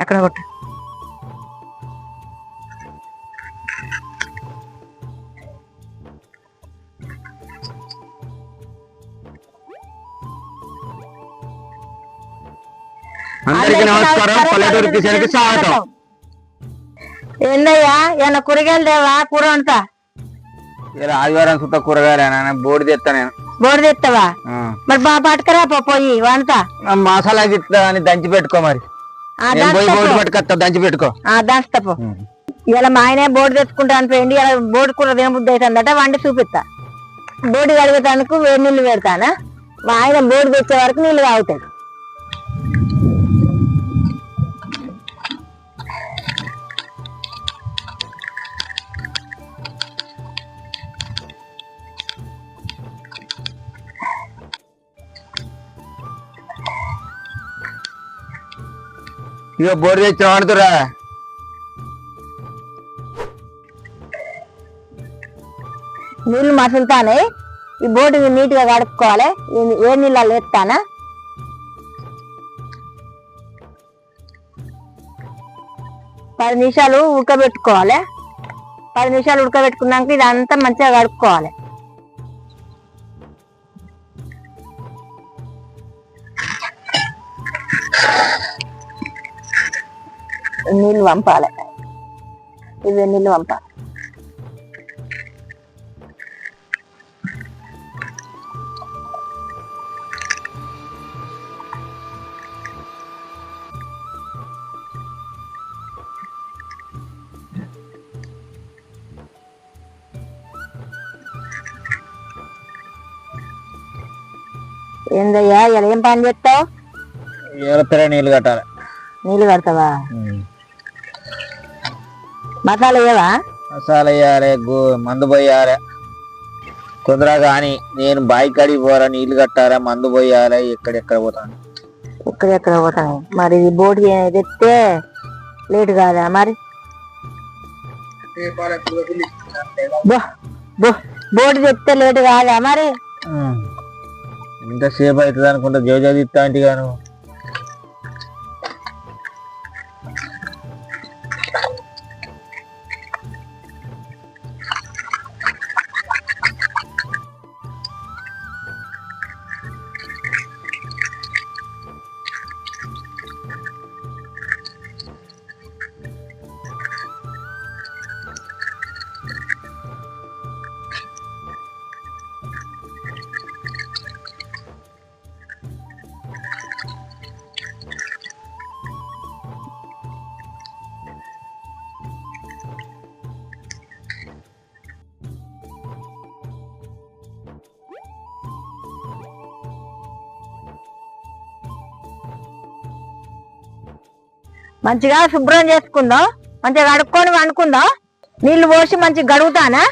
అక్కడ కొట్టు. అందరికీ నమస్కారం. పల్లెటూరు కిచెన్ కి స్వాగతం. ఏందయ్యా ఏమన్నా కూరగాయలు లేవా? కూర వండుతా. ఆదివారం సుట్ట కూరగాయలు బోర్డు తెస్తా నేను. బోర్డు తెస్తావా? మరి బాగా పట్టుకరా పోయి వండుతా. మసాలా గిట్లా అని దంచి పెట్టుకో. మరి బోర్డు పట్టుకొస్తా, దంచి పెట్టుకో. దంచుతాపో. ఇలా మా ఆయనే బోర్డు తెచ్చుకుంటా అనిపోయింది. ఇలా బోర్డు కూర దేముద్ద అవుతుందట, వండి చూపిస్తా. బోర్డు కడిగేటానికి వేడి నీళ్ళు పెడతానా. మా ఆయన బోర్డు తెచ్చే వరకు నీళ్ళు తాగుతాయి. ఇక బోర్డు తెచ్చిన వాడుతురా. నీళ్లు మసులుతానే. ఈ బోర్డు నీట్ గా కడుక్కోవాలి. ఏ నీళ్ళు ఎత్తానా. పది నిమిషాలు ఉడకబెట్టుకోవాలి. 10 నిమిషాలు ఉడకబెట్టుకున్నాక ఇదంతా మంచిగా కడుక్కోవాలి. నీళ్ళు పంపాలి. ఇవే నీళ్ళు పంపాలి. ఏందయ్యా ఇలా ఏం పని చేస్తావు? నీళ్ళు కట్టాలి. నీళ్ళు కడతావా? మసాలా వేయవా? మసాలా వేయాలి, మందు పోయాలి. తొందరగా కానీ నేను బాయి కాడికి పోరా, నీళ్లు కట్టాలి, మందు పోయాలి. ఎక్కడెక్కడ పోతాను. ఎక్కడెక్కడ పోతాను. మరి బోటు తెస్తే లేటు కాదా? మరి బోటు తెస్తే లేటు కాదా? మరి ఇంతసేపు అవుతుంది అనుకుంటా. జోజో తిత్తా అంటే గాను. మంచిగా శుభ్రం చేసుకుందాం. మంచిగా కడుక్కొని వండుకుందాం. నీళ్లు పోసి మంచిగా గడుగుతానా.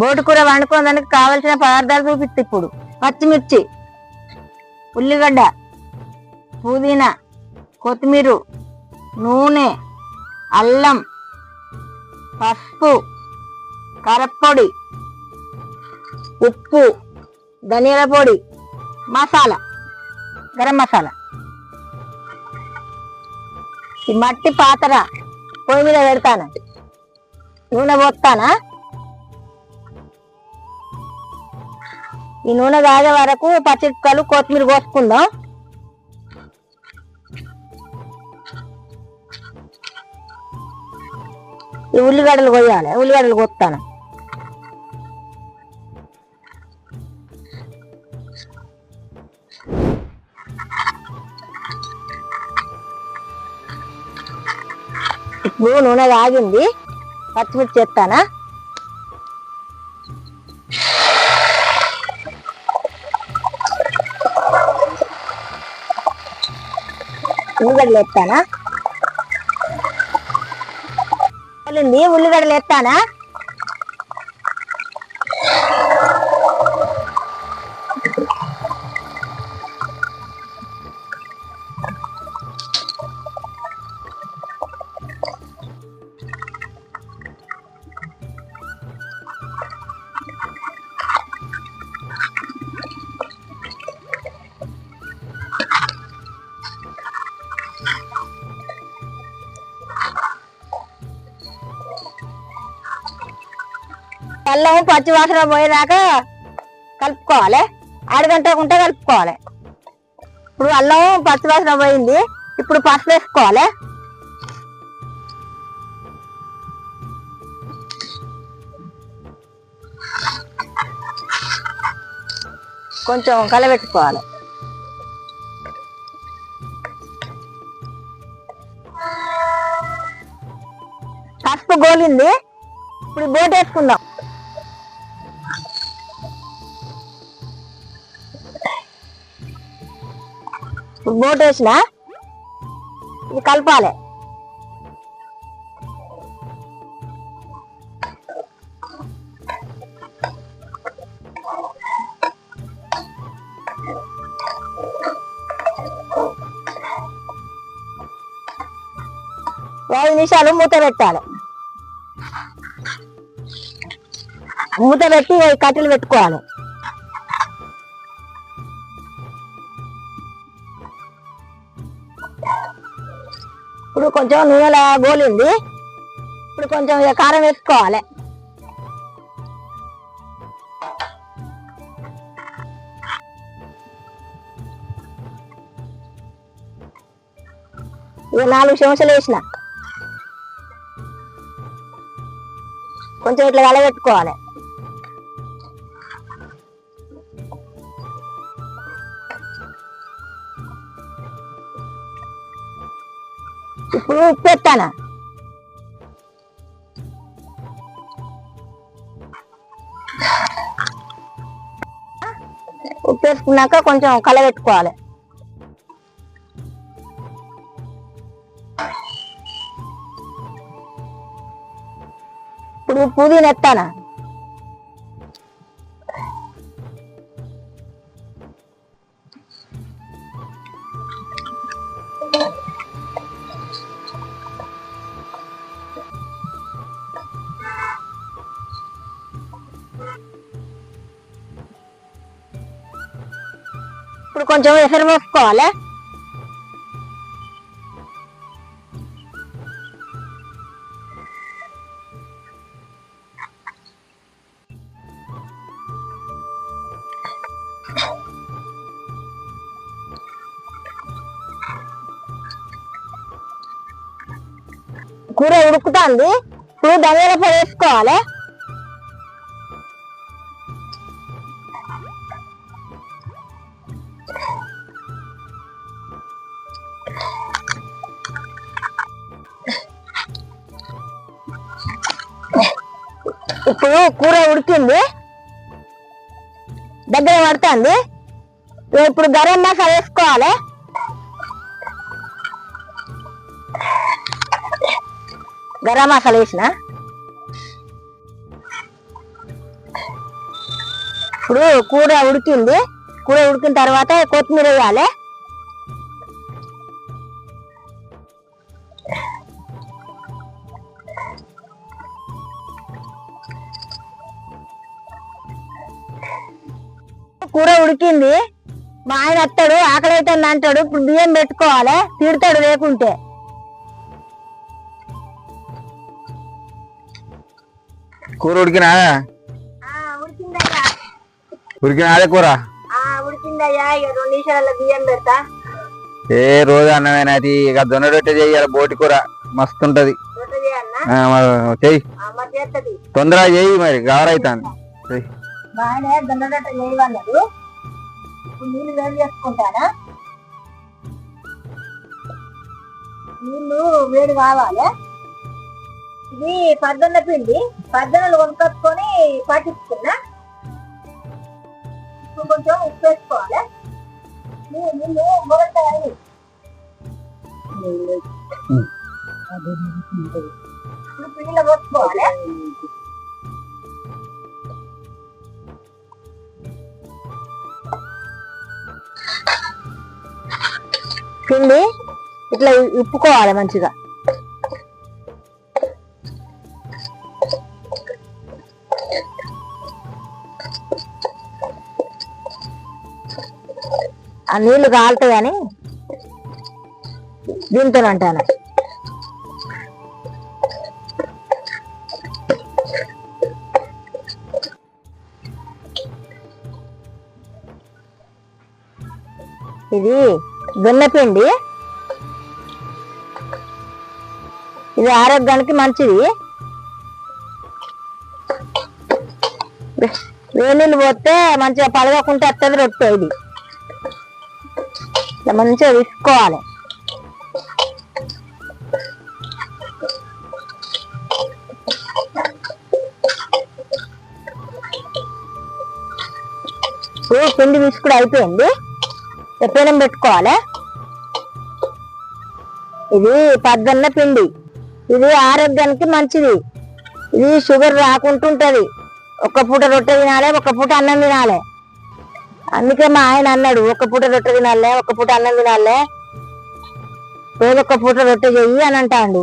బోటు కూర వండుకోవడానికి కావలసిన పదార్థాలు చూపిస్తా. ఇప్పుడు పచ్చిమిర్చి, ఉల్లిగడ్డ, పుదీనా, కొత్తిమీర, నూనె, అల్లం, పసుపు, కారపొడి, ఉప్పు, ధనియాల పొడి, మసాలా. గరం మసాలా. ఈ మట్టి పాత్ర పొయ్యి మీద పెడతాను, నూనె పోస్తానా. ఈ నూనె కాగే వరకు పచ్చిమిరపకాయలు కొత్తిమీర కోసుకుందాం. ఈ ఉల్లిగడ్డలు కొయ్యాలి, ఉల్లిగడ్డలు కొత్తాను. ఇప్పుడు నూనె కాగింది, పచ్చిమిర్చి చేస్తానా. ఉల్లిగడ్డలు ఎత్తానా, ఉల్లిగడ్డలు ఎత్తానా. అల్లం పచ్చి వాసన పోయేదాకా కలుపుకోవాలి, అరగంటకుంటే కలుపుకోవాలి. ఇప్పుడు అల్లం పచ్చి వాసన పోయింది, ఇప్పుడు పసుపు వేసుకోవాలి. కొంచెం కలబెట్టుకోవాలి. పసుపు గోలింది, ఇప్పుడు బోట్ వేసుకుందాం. బోట్ వేసిన ఇది కలపాలి. ఐదు నిమిషాలు మూత పెట్టాలి. మూత పెట్టి కట్టెలు పెట్టుకోవాలి. ఇప్పుడు కొంచెం నూనెల గోలింది, ఇప్పుడు కొంచెం కారం వేసుకోవాలి. ఇక 4 చెంచాలు వేసిన, కొంచెం ఇట్లా కలబెట్టుకోవాలి. ఇప్పుడు ఉప్పు ఎత్తాను. ఉప్పు వేసుకున్నాక కొంచెం కలబెట్టుకోవాలి. ఇప్పుడు పుదీనా ఎత్తాను. ఇప్పుడు కొంచెం ఎసరు పోసుకోవాలి. కూర ఉడుకుతుంది, ఇప్పుడు ధనియాల పొడి వేసుకోవాలి. ఇప్పుడు కూర ఉడికింది, దగ్గర పడుతుంది. ఇప్పుడు గరం మసాలా వేసుకోవాలి. గరం మసాలా వేసిన, ఇప్పుడు కూర ఉడికింది. కూర ఉడికిన తర్వాత కొత్తిమీర వేయాలి. కూర ఉడికింది, మా ఆయన వస్తాడు ఆకలి అయితే అంటాడు. ఇప్పుడు బియ్యం పెట్టుకోవాలి, తిడతాడు లేకుంటే. కూర ఉడికినా? ఉడికిందయ్యా. ఉడికినా అదే కూర? ఉడికిందయ్యా. ఇక 2 నిమిషాలలో బియ్యం పెడతా. ఏ రోజు అన్నమేనా అది? ఇక జొన్న రొట్టె చెయ్యాలి, బోటి కూర మస్తు ఉంటది. చెయ్యి తొందరగా చెయ్యి, మరి గారైతాంది. బాగానే జొన్న రొట్టె చేయమన్నాడు. ఇప్పుడు నీళ్ళు వేడి చేసుకుంటానా. నీళ్ళు వేడి కావాలి. ఇది పద్దన్న పిండి, పద్దనలు కొనుక్కొచ్చుకొని పాటిస్తున్నా. ఇప్పుడు కొంచెం ఉప్పు వేసుకోవాలి. నీళ్ళు మొదలవుతాయి. ఇప్పుడు పిండిలో పోసుకోవాలి. పిండి ఇట్లా ఉప్పుకోవాలి మంచిగా. ఆ నీళ్లు కాలుతాయి అని దీంతో అంటాను. ఇది జొన్నపిండి, ఇది ఆరోగ్యానికి మంచిది. వేడి నీళ్ళు పోతే మంచిగా పడగకుంటే వస్తుంది రొట్టె. ఇది ఇట్లా మంచిగా విసుకోవాలి. పిండి విసుకుడు అయిపోయింది. పెనం పెట్టుకోవాలి. ఇది పద్దన్న పిండి, ఇది ఆరోగ్యానికి మంచిది. ఇది షుగర్ రాకుంటుంటది. ఒక్క పూట రొట్టె తినాలి, ఒక్క పూట అన్నం తినాలి. అందుకే మా ఆయన అన్నాడు, ఒక్క పూట రొట్టె తినాలే, ఒక్క పూట అన్నం తినాలే, రోజు ఒక్క పూట రొట్టె చెయ్యి అని అంటాడు.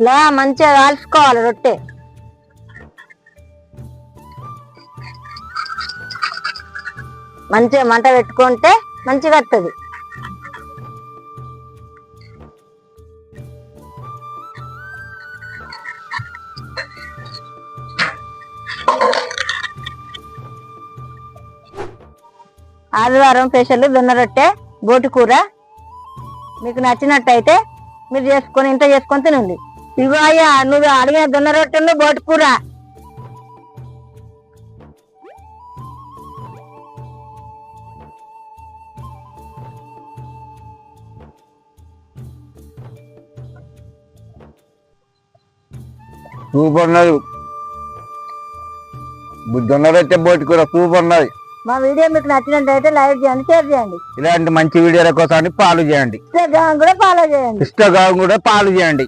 ఇలా మంచిగా కాల్చుకోవాలి రొట్టె. మంచిగా మంట పెట్టుకుంటే మంచిగా వస్తుంది. ఆదివారం స్పెషల్ జొన్న రొట్టె, బోటి కూర. మీకు నచ్చినట్టయితే మీరు చేసుకొని ఇంత చేసుకొని తినండి. ఇగో అయ్యా నువ్వు అడిగిన జొన్న రొట్టెను బోటి కూర. సూపర్ ఉన్నది. జొన్న రొట్టె బోటి కూర సూపర్ ఉన్నది. మా వీడియో మీకు నచ్చినట్టయితే లైక్ చేయండి, షేర్ చేయండి. ఇలాంటి మంచి వీడియోల కోసం ఫాలో చేయండి. ఇన్స్టాగ్రామ్ కూడా ఫాలో చేయండి. ఇన్స్టాగ్రామ్ కూడా ఫాలో చేయండి.